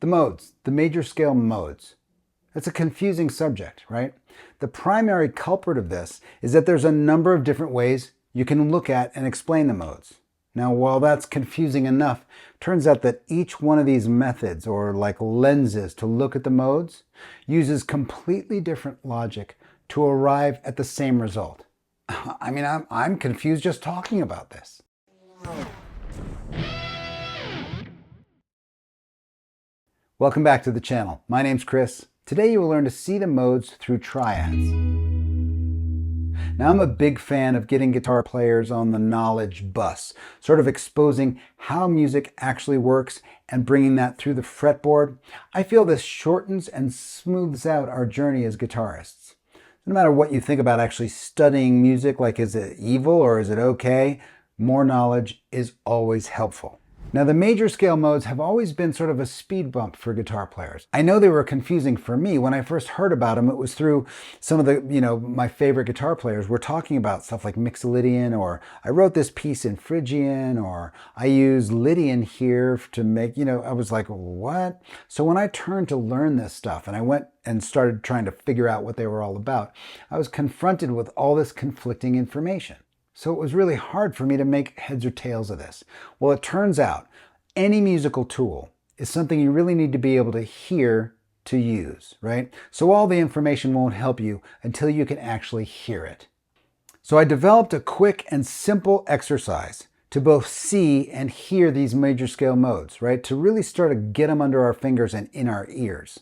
The modes, the major scale modes. It's a confusing subject, right? The primary culprit of this is that there's a number of different ways you can look at and explain the modes. Now, while that's confusing enough, turns out that each one of these methods, or like lenses to look at the modes, uses completely different logic to arrive at the same result. I mean, I'm confused just talking about this. Welcome back to the channel. My name's Chris. Today you will learn to see the modes through triads. Now, I'm a big fan of getting guitar players on the knowledge bus, sort of exposing how music actually works and bringing that through the fretboard. I feel this shortens and smooths out our journey as guitarists. No matter what you think about actually studying music, like is it evil or is it okay, more knowledge is always helpful. Now, the major scale modes have always been sort of a speed bump for guitar players. I know they were confusing for me. When I first heard about them, it was through some of the, my favorite guitar players were talking about stuff like Mixolydian, or I wrote this piece in Phrygian, or I use Lydian here to make, I was like, what? So when I turned to learn this stuff and I went and started trying to figure out what they were all about, I was confronted with all this conflicting information. So it was really hard for me to make heads or tails of this. Well, it turns out any musical tool is something you really need to be able to hear to use, right? So all the information won't help you until you can actually hear it. So I developed a quick and simple exercise to both see and hear these major scale modes, right? To really start to get them under our fingers and in our ears.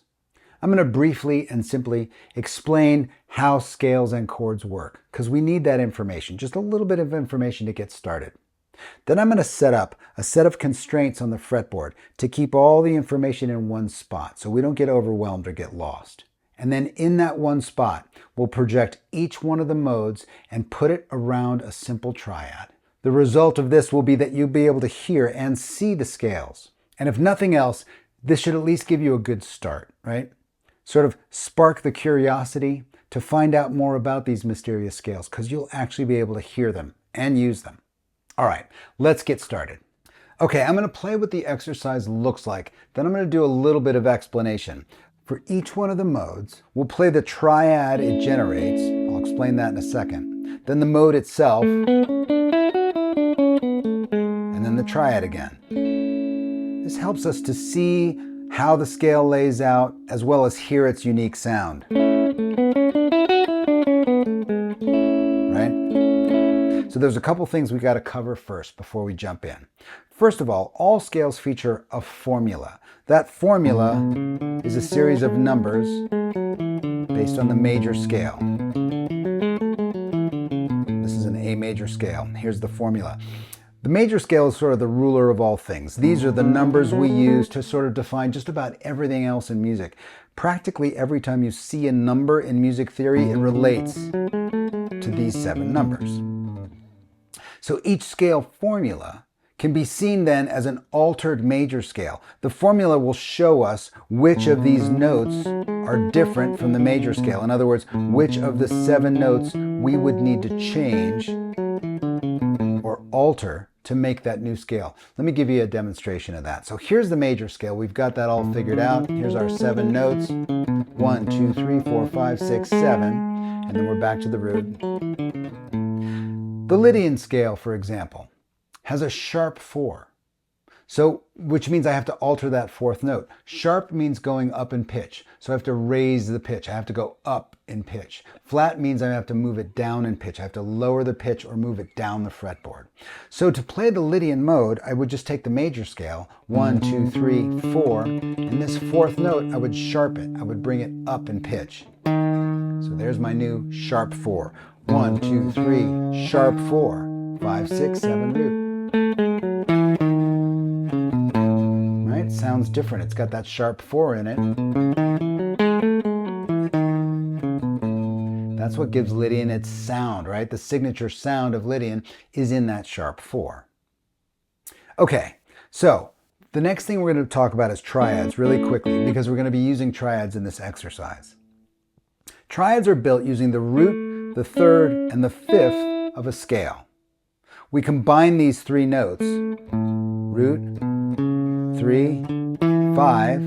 I'm going to briefly and simply explain how scales and chords work, because we need that information, just a little bit of information to get started. Then I'm going to set up a set of constraints on the fretboard to keep all the information in one spot so we don't get overwhelmed or get lost. And then in that one spot, we'll project each one of the modes and put it around a simple triad. The result of this will be that you'll be able to hear and see the scales. And if nothing else, this should at least give you a good start, right? Sort of spark the curiosity to find out more about these mysterious scales, because you'll actually be able to hear them and use them. All right, let's get started. Okay, I'm going to play what the exercise looks like. Then I'm going to do a little bit of explanation. For each one of the modes, we'll play the triad it generates. I'll explain that in a second. Then the mode itself, and then the triad again. This helps us to see how the scale lays out, as well as hear its unique sound. Right? So there's a couple things we got to cover first before we jump in. First of all scales feature a formula. That formula is a series of numbers based on the major scale. This is an A major scale. Here's the formula. The major scale is sort of the ruler of all things. These are the numbers we use to sort of define just about everything else in music. Practically every time you see a number in music theory, it relates to these 7 numbers. So each scale formula can be seen then as an altered major scale. The formula will show us which of these notes are different from the major scale. In other words, which of the 7 notes we would need to change or alter to make that new scale. Let me give you a demonstration of that. So here's the major scale. We've got that all figured out. Here's our 7 notes. 1, 2, 3, 4, 5, 6, 7. And then we're back to the root. The Lydian scale, for example, has a sharp 4. So, which means I have to alter that 4th note. Sharp means going up in pitch. So I have to raise the pitch. I have to go up in pitch. Flat means I have to move it down in pitch. I have to lower the pitch or move it down the fretboard. So to play the Lydian mode, I would just take the major scale, 1, 2, 3, 4, and this 4th note, I would sharp it. I would bring it up in pitch. So there's my new sharp 4. 1, 2, 3, sharp 4, 5, 6, 7, root. Sounds different. It's got that sharp 4 in it. That's what gives Lydian its sound, right? The signature sound of Lydian is in that sharp 4. Okay, so the next thing we're going to talk about is triads really quickly, because we're going to be using triads in this exercise. Triads are built using the root, the 3rd, and the 5th of a scale. We combine these 3 notes, root, 3, 5,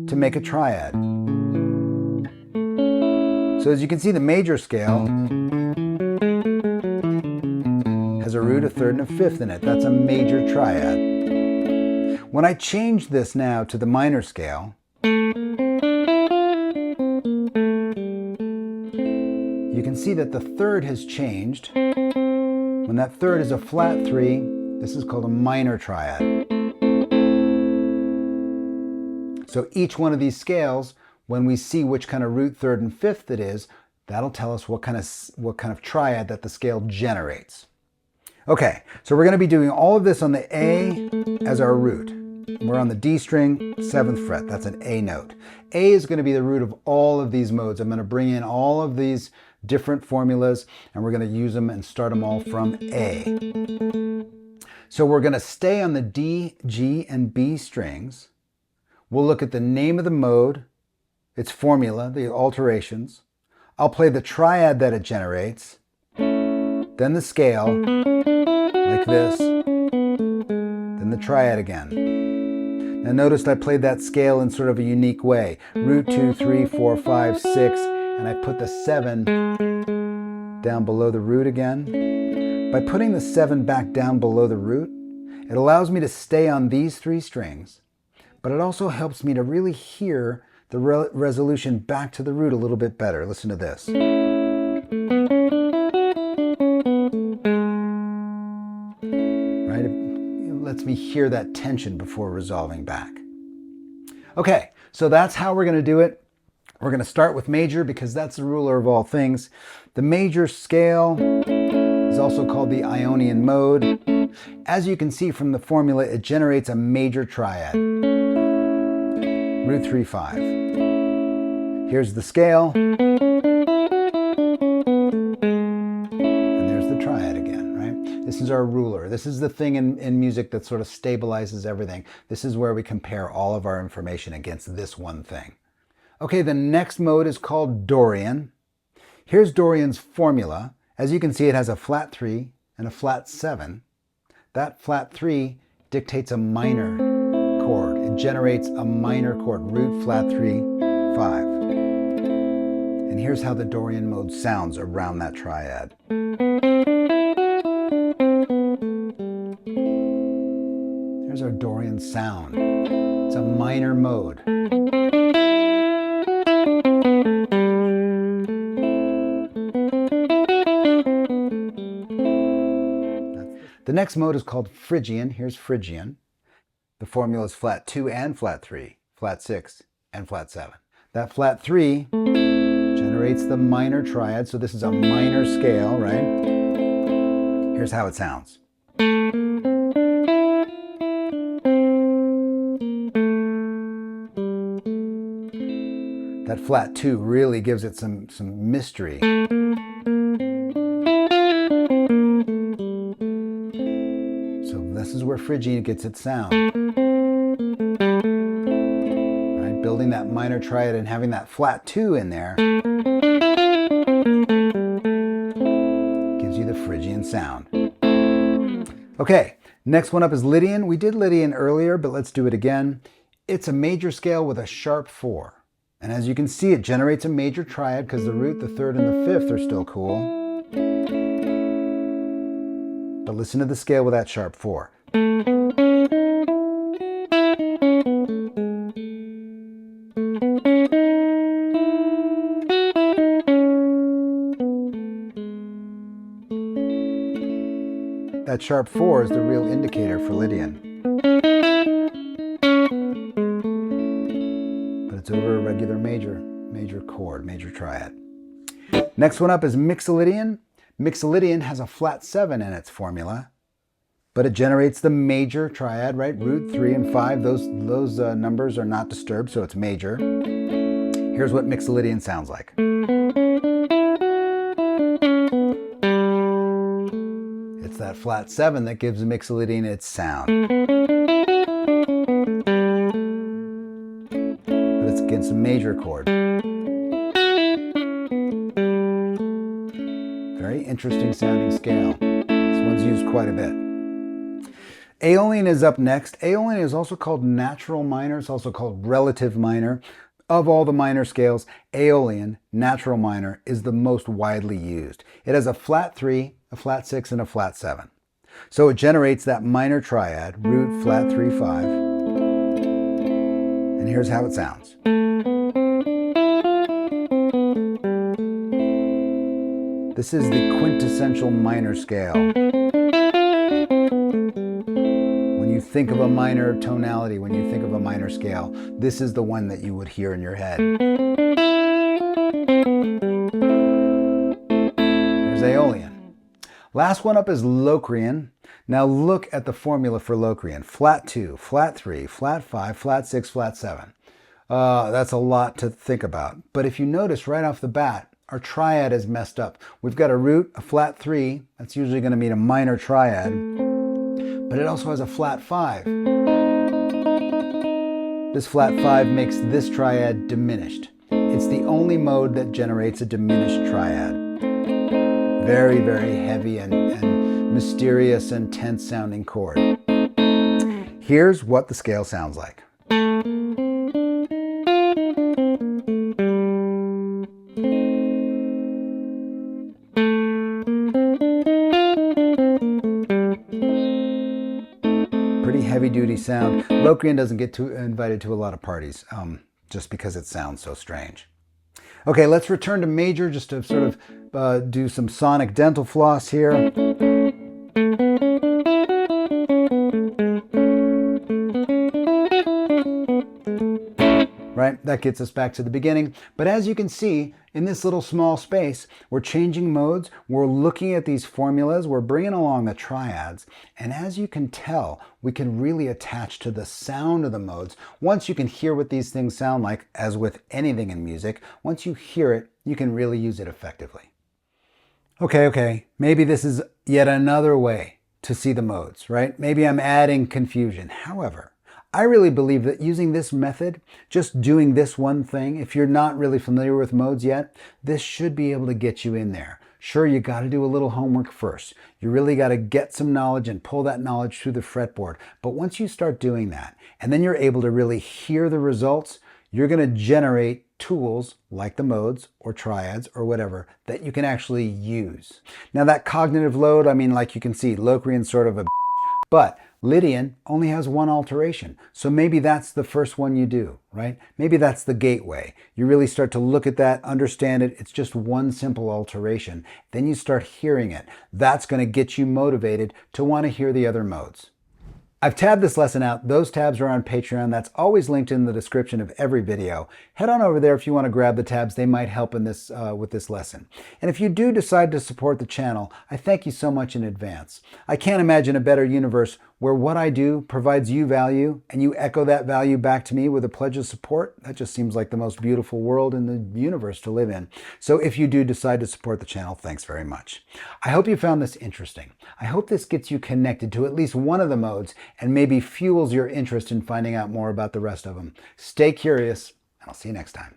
to make a triad. So as you can see, the major scale has a root, a third, and a fifth in it. That's a major triad. When I change this now to the minor scale, you can see that the third has changed. When that third is a flat 3, this is called a minor triad. So each one of these scales, when we see which kind of root, third, and fifth it is, that'll tell us what kind of triad that the scale generates. Okay, so we're going to be doing all of this on the A as our root. We're on the D string, 7th fret. That's an A note. A is going to be the root of all of these modes. I'm going to bring in all of these different formulas, and we're going to use them and start them all from A. So we're going to stay on the D, G, and B strings. We'll look at the name of the mode, its formula, the alterations. I'll play the triad that it generates, then the scale, like this, then the triad again. Now notice I played that scale in sort of a unique way. Root 2, 3, 4, 5, 6, and I put the 7 down below the root again. By putting the 7 back down below the root, it allows me to stay on these 3 strings, but it also helps me to really hear the resolution back to the root a little bit better. Listen to this. Right? It lets me hear that tension before resolving back. Okay, so that's how we're going to do it. We're going to start with major because that's the ruler of all things. The major scale is also called the Ionian mode. As you can see from the formula, it generates a major triad. Root 3, 5. Here's the scale. And there's the triad again, right? This is our ruler. This is the thing in music that sort of stabilizes everything. This is where we compare all of our information against this one thing. Okay, the next mode is called Dorian. Here's Dorian's formula. As you can see, it has a flat 3 and a flat 7. That flat 3 dictates a minor chord. It generates a minor chord, root, flat 3, 5. And here's how the Dorian mode sounds around that triad. There's our Dorian sound. It's a minor mode. The next mode is called Phrygian. Here's Phrygian. The formula is flat 2 and flat 3, flat 6 and flat 7. That flat 3 generates the minor triad, so this is a minor scale, right? Here's how it sounds. That flat 2 really gives it some mystery. So this is where Phrygian gets its sound. Right? Building that minor triad and having that flat 2 in there gives you the Phrygian sound. Okay, next one up is Lydian. We did Lydian earlier, but let's do it again. It's a major scale with a sharp 4. And as you can see, it generates a major triad because the root, the third, and the fifth are still cool. But listen to the scale with that sharp 4. That sharp 4 is the real indicator for Lydian. But it's over a regular major chord, major triad. Next one up is Mixolydian. Mixolydian has a flat 7 in its formula, but it generates the major triad, right? Root 3 and 5, those numbers are not disturbed, so it's major. Here's what Mixolydian sounds like. It's that flat 7 that gives Mixolydian its sound. But it's against a major chord. Very interesting sounding scale. This one's used quite a bit. Aeolian is up next. Aeolian is also called natural minor. It's also called relative minor. Of all the minor scales, Aeolian, natural minor, is the most widely used. It has a flat 3, a flat 6, and a flat 7. So it generates that minor triad, root, flat 3, 5. And here's how it sounds. This is the quintessential minor scale. When you think of a minor tonality, when you think of a minor scale, this is the one that you would hear in your head. Here's Aeolian. Last one up is Locrian. Now look at the formula for Locrian. Flat 2, flat 3, flat 5, flat 6, flat 7. That's a lot to think about. But if you notice right off the bat, our triad is messed up. We've got a root, a flat 3. That's usually going to mean a minor triad. But it also has a flat 5. This flat 5 makes this triad diminished. It's the only mode that generates a diminished triad. Very, very heavy and mysterious and tense sounding chord. Here's what the scale sounds like. Pretty heavy-duty sound. Locrian doesn't get invited to a lot of parties just because it sounds so strange. Okay, let's return to major just to sort of do some sonic dental floss here. Right, that gets us back to the beginning. But as you can see, in this little small space, we're changing modes, we're looking at these formulas, we're bringing along the triads, and as you can tell, we can really attach to the sound of the modes. Once you can hear what these things sound like, as with anything in music, once you hear it, you can really use it effectively. Okay, maybe this is yet another way to see the modes, right? Maybe I'm adding confusion. However, I really believe that using this method, just doing this one thing, if you're not really familiar with modes yet, this should be able to get you in there. Sure, you got to do a little homework first. You really got to get some knowledge and pull that knowledge through the fretboard. But once you start doing that, and then you're able to really hear the results, you're going to generate tools like the modes or triads or whatever that you can actually use. Now that cognitive load, I mean, like you can see, Locrian's sort of a but Lydian only has one alteration. So maybe that's the first one you do, right? Maybe that's the gateway. You really start to look at that, understand it. It's just one simple alteration. Then you start hearing it. That's going to get you motivated to want to hear the other modes. I've tabbed this lesson out. Those tabs are on Patreon. That's always linked in the description of every video. Head on over there if you want to grab the tabs. They might help in this with this lesson. And if you do decide to support the channel, I thank you so much in advance. I can't imagine a better universe where what I do provides you value and you echo that value back to me with a pledge of support. That just seems like the most beautiful world in the universe to live in. So if you do decide to support the channel, thanks very much. I hope you found this interesting. I hope this gets you connected to at least one of the modes and maybe fuels your interest in finding out more about the rest of them. Stay curious, and I'll see you next time.